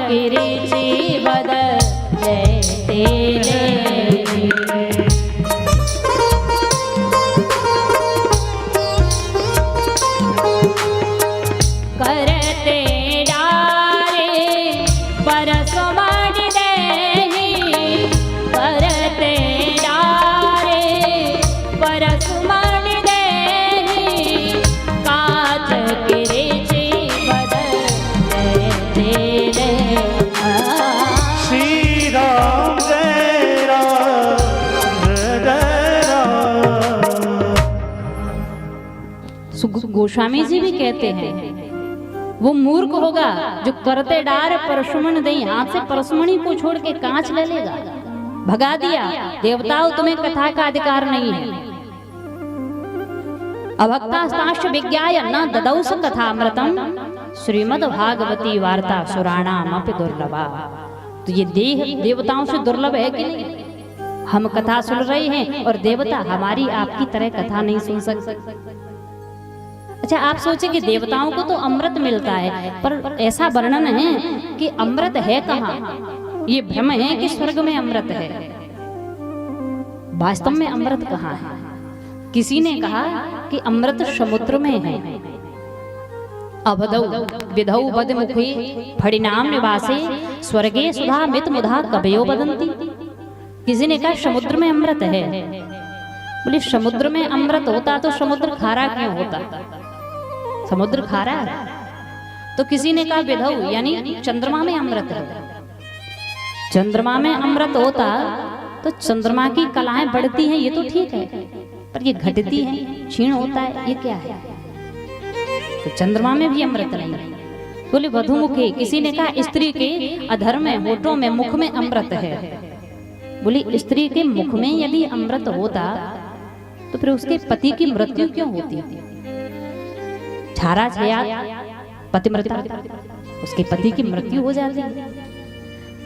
किरीची बदलते करते डारे परसमण देहि करते डारे परसमण देहि काज किरीची बदलते श्री राम जय राम जय राम। गोस्वामी जी भी कहते हैं वो मूर्ख होगा जो करते डार परशुमन दे, हाथ से परशुमणी को छोड़ के कांच ले लेगा। भगा दिया, देवताओं तुम्हें कथा का अधिकार नहीं है। अभक्तास्ताश्च विज्ञाय न ददौस कथामृतम श्रीमद् भागवती वार्ता सुराणामपि दुर्लभा। तो ये देह देवताओं से दुर्लभ है कि नहीं? हम कथा सुन रहे हैं और देवता हमारी आपकी तरह कथा नहीं सुन सकते। अच्छा, आप सोचे कि देवताओं को तो अमृत मिलता है, पर ऐसा वर्णन है कि अमृत है कहाँ? ये भ्रम है कि स्वर्ग में अमृत है। वास्तव में अमृत कहाँ है? किसी ने कहा कि अमृत समुद्र में है। अभदौ विधौ बदमुखी फणिनाम निवासे स्वर्गे सुधा मित मुधा कवयो वदन्ति। किसी ने कहा समुद्र में अमृत है। बोले समुद्र में अमृत होता तो समुद्र खारा क्यों होता? समुद्र खारा है। तो किसी ने कहा विधौ यानी चंद्रमा में अमृत है। चंद्रमा में अमृत होता तो चंद्रमा की कलाएं बढ़ती हैं, ये तो ठीक है, पर ये घटती हैं, क्षीण होता है, ये क्या है? तो चंद्रमा में भी अमृत नहीं। बोले वधुमुखे, किसी ने कहा स्त्री के अधर में, होठों में, मुख में अमृत है। बोले स्त्री के मुख में यदि अमृत होता तो फिर उसके पति की मृत्यु क्यों होती? छारा छया पतिव्रता, उसके पति की मृत्यु हो जाती।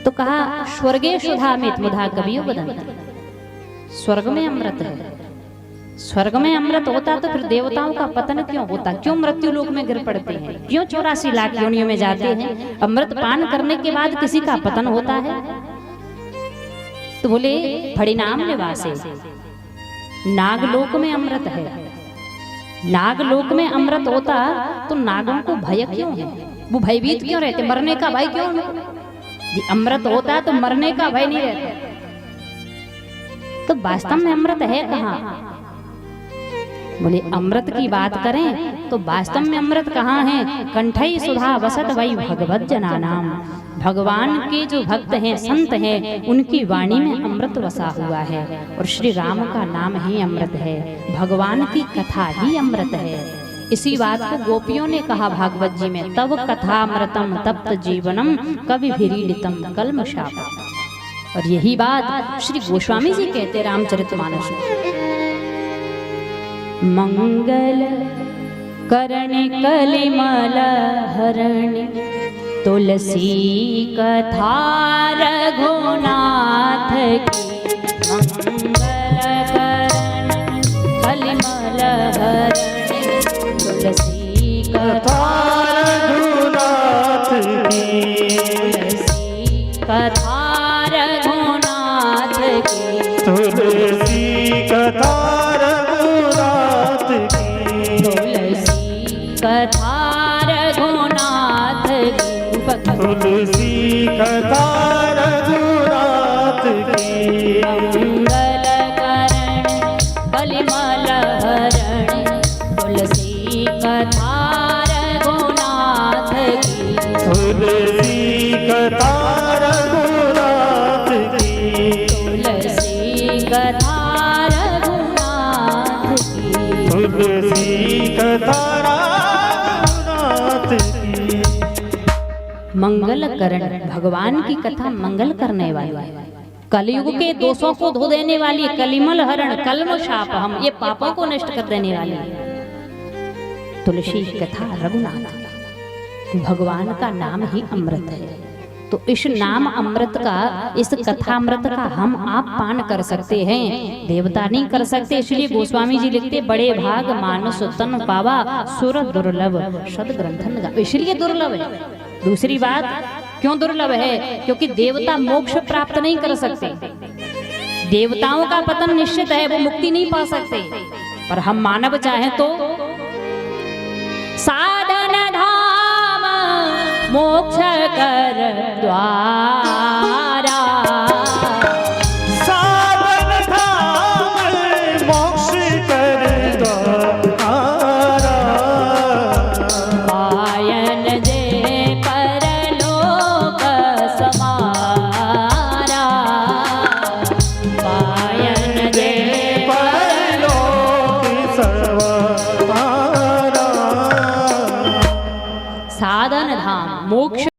तो कहा स्वर्गे सुधा मित मुधा कवयो वदन्ति। स्वर्ग में अमृत है। स्वर्ग में अमृत होता तो फिर देवताओं का पतन क्यों होता? क्यों मृत्यु लोक में गिर पड़ते हैं? क्यों 84 लाख योनियों में जाते हैं? अमृत पान करने के बाद किसी का पतन होता है? तो बोले फणिनाम निवासे, नागलोक में अमृत है। नागलोक में अमृत होता तो नागों को भय क्यों है? वो भयभीत क्यों रहते? मरने का भय क्यों उनको? अमृत होता तो मरने का भय नहीं रहता। तो वास्तव में अमृत है कहाँ? बोले अमृत की बात करें तो वास्तव में अमृत कहाँ है? कंठई सुधा वसत वही भगवत जनानाम। भगवान के जो भक्त हैं, संत हैं, उनकी वाणी में अमृत वसा हुआ है और श्री राम का नाम ही अमृत है। भगवान की कथा ही अमृत है। इसी बात को गोपियों ने कहा भागवत जी में, तब कथामृतम तप्त जीवनम कवि भिरीडितम कल्मषाप। और यही बात श्री गोस्वामी जी कहते रामचरितमानस में। मंगल करण कलिमल हरण तुलसी कथा रघुनाथ की। मंगल करण कलिमल हरण तुलसी कथा रघुनाथ की। तुलसी कथा रघुनाथ की। तुलसी कथा रघुनाथ की। तुलसी कथा रघुनाथ की। तुलसी कथा रघुनाथ की। मंगल करण कलिमल हरण तुलसी कथा रघुनाथ की। तुलसी कथा रघुनाथ की। तुलसी कथा रघुनाथ की। तुलसी कथा रघुनाथ की। मंगल करण, भगवान की कथा मंगल करने वाली, कलयुग के दोषों को धो देने वाली, कलिमल हरण कल्म शाप हम ये पापों को नष्ट कर देने वाली तुलसी कथा रघुनाथ। भगवान का नाम ही अमृत है। तो इस नाम अमृत का, इस कथामृत का हम आप पान कर सकते हैं, देवता नहीं कर सकते। इसलिए गोस्वामी जी लिखते, बड़े भाग मानस तन पावा सुर दुर्लभ सद ग्रंथन। इसलिए दुर्लभ है। दूसरी बात क्यों दुर्लभ है? क्योंकि देवता मोक्ष प्राप्त नहीं कर सकते, देवताओं का पतन निश्चित है, वो मुक्ति नहीं पा सकते। पर हम मानव चाहें तो साधन धाम मोक्ष कर द्वार,